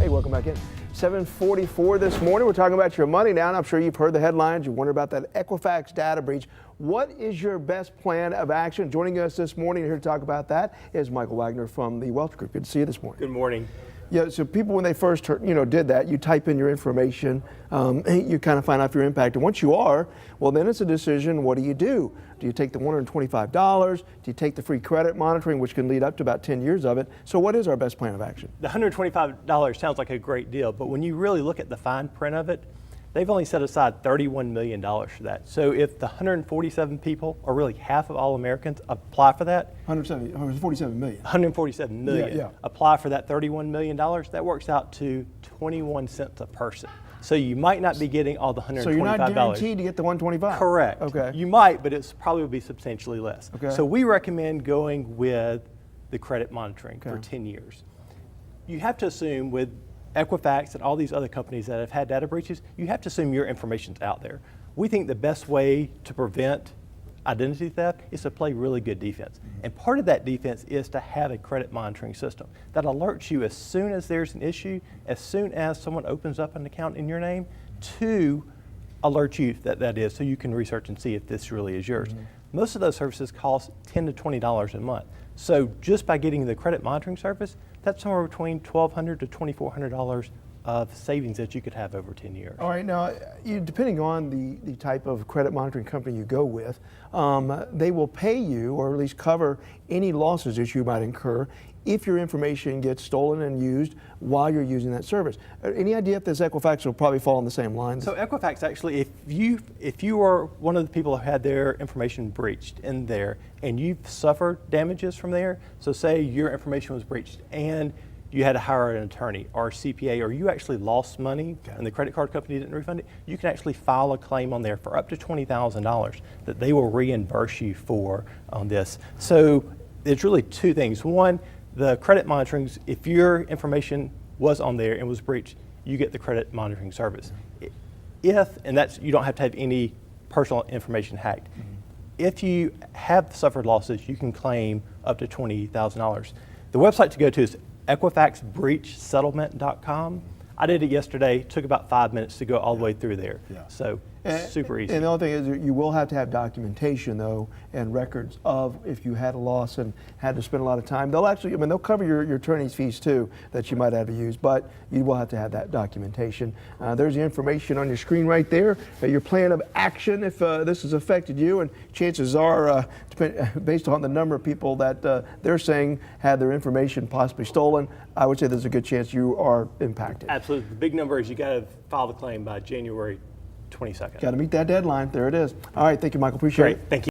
Hey, welcome back in. 7:44 this morning. We're talking about your money now, and I'm sure you've heard the headlines. You wonder about that Equifax data breach. What is your best plan of action? Joining us this morning here to talk about that is Michael Wagner from the Wealth Group. Good to see you this morning. Good morning. Yeah, so people, when they first did that, you type in your information, you kind of find out if you're impacted. Once you are, well, then it's a decision. What do you do? Do you take the $125? Do you take the free credit monitoring, which can lead up to about 10 years of it? So what is our best plan of action? The $125 sounds like a great deal, but when you really look at the fine print of it, they've only set aside $31 million for that. So if the 147 people, or really half of all Americans, apply for that, 147 million. 147 million, Yeah. apply for that $31 million, that works out to 21 cents a person. So you might not be getting all the $125. So you're not guaranteed to get the 125? Correct. Okay. You might, but it's probably will be substantially less. Okay. So we recommend going with the credit monitoring for 10 years. You have to assume with Equifax and all these other companies that have had data breaches, you have to assume your information's out there. We think the best way to prevent identity theft is to play really good defense. And part of that defense is to have a credit monitoring system that alerts you as soon as there's an issue, as soon as someone opens up an account in your name, to alert you that is, so you can research and see if this really is yours. Most of those services cost $10 to $20 a month. So just by getting the credit monitoring service, that's somewhere between $1,200 to $2,400 of savings that you could have over 10 years. All right, now, depending on the type of credit monitoring company you go with, they will pay you, or at least cover any losses that you might incur if your information gets stolen and used while you're using that service. Any idea if this Equifax will probably fall on the same lines? So Equifax actually, if you are one of the people who had their information breached in there and you've suffered damages from there, so say your information was breached and you had to hire an attorney or a CPA, or you actually lost money and the credit card company didn't refund it, you can actually file a claim on there for up to $20,000 that they will reimburse you for on this. So it's really two things. One, the credit monitoring, if your information was on there and was breached, you get the credit monitoring service. And that's, you don't have to have any personal information hacked. If you have suffered losses, you can claim up to $20,000. The website to go to is EquifaxBreachSettlement.com. I did it yesterday. Took about 5 minutes to go all the way through there. So super easy. And the other thing is you will have to have documentation, though, and records of if you had a loss and had to spend a lot of time. They'll actually, they'll cover your attorney's fees too that you might have to use, but you will have to have that documentation. There's the information on your screen right there. Your plan of action if this has affected you, and chances are, based on the number of people that they're saying had their information possibly stolen, I would say there's a good chance you are impacted. Absolutely. The big number is you got to file the claim by January 22nd. Got to meet that deadline. There it is. All right. Thank you, Michael. Appreciate it. Thank you.